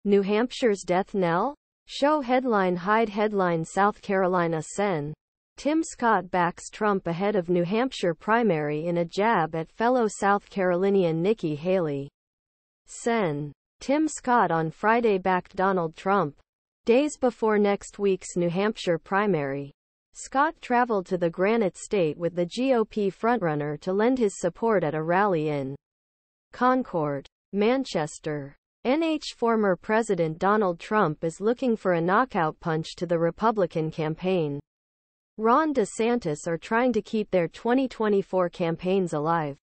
New Hampshire's death knell? Show headline hide headline South Carolina Sen. Tim Scott backs Trump ahead of New Hampshire primary in a jab at fellow South Carolinian Nikki Haley. Sen. Tim Scott on Friday backed Donald Trump. Days before next week's New Hampshire primary, Scott traveled to the Granite State with the GOP frontrunner to lend his support at a rally in Concord, Manchester. Former President Donald Trump is looking for a knockout punch to the Republican campaign. Ron DeSantis are trying to keep their 2024 campaigns alive.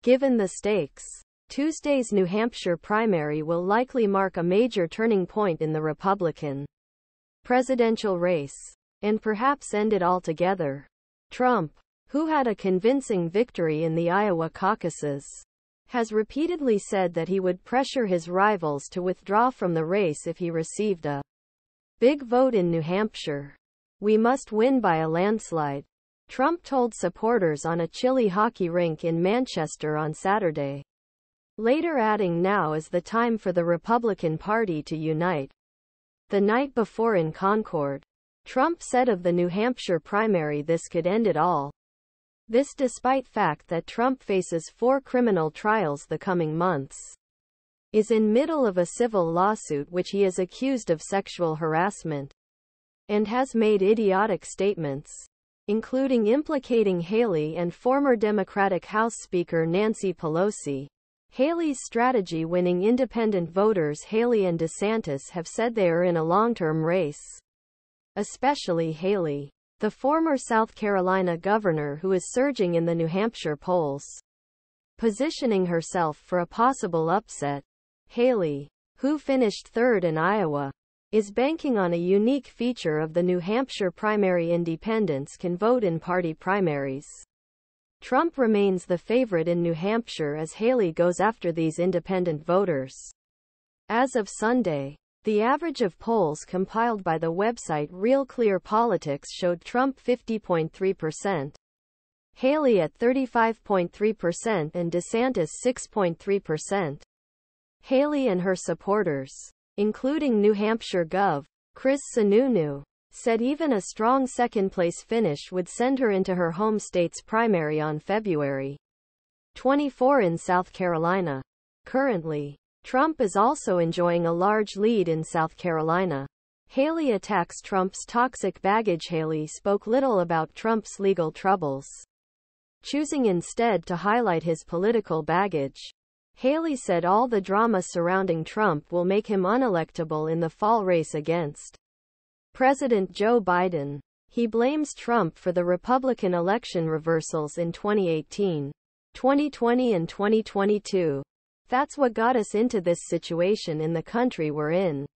Given the stakes, Tuesday's New Hampshire primary will likely mark a major turning point in the Republican presidential race, and perhaps end it altogether. Trump, who had a convincing victory in the Iowa caucuses, has repeatedly said that he would pressure his rivals to withdraw from the race if he received a big vote in New Hampshire. "We must win by a landslide," Trump told supporters on a chilly hockey rink in Manchester on Saturday, later adding now is the time for the Republican Party to unite. The night before in Concord, Trump said of the New Hampshire primary this could end it all. This despite fact that Trump faces 4 criminal trials the coming months, is in middle of a civil lawsuit which he is accused of sexual harassment, and has made idiotic statements, including implicating Haley and former Democratic House Speaker Nancy Pelosi. Haley's strategy winning independent voters. Haley and DeSantis have said they are in a long-term race. Especially Haley, the former South Carolina governor who is surging in the New Hampshire polls, positioning herself for a possible upset. Haley, who finished third in Iowa, is banking on a unique feature of the New Hampshire primary: independents can vote in party primaries. Trump remains the favorite in New Hampshire as Haley goes after these independent voters. As of Sunday, the average of polls compiled by the website Real Clear Politics showed Trump 50.3%, Haley at 35.3% and DeSantis 6.3%. Haley and her supporters, including New Hampshire Gov. Chris Sununu, said even a strong second-place finish would send her into her home state's primary on February 24 in South Carolina. Currently, Trump is also enjoying a large lead in South Carolina. Haley attacks Trump's toxic baggage. Haley spoke little about Trump's legal troubles, choosing instead to highlight his political baggage. Haley said all the drama surrounding Trump will make him unelectable in the fall race against President Joe Biden. He blames Trump for the Republican election reversals in 2018, 2020 and 2022. "That's what got us into this situation in the country we're in.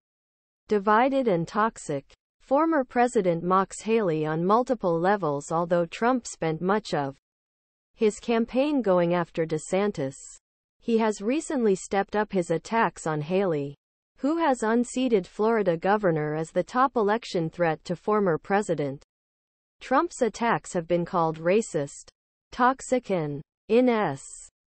Divided and toxic." Former president mocks Haley on multiple levels. Although Trump spent much of his campaign going after DeSantis, he has recently stepped up his attacks on Haley, who has unseated Florida governor as the top election threat to former president. Trump's attacks have been called racist, toxic and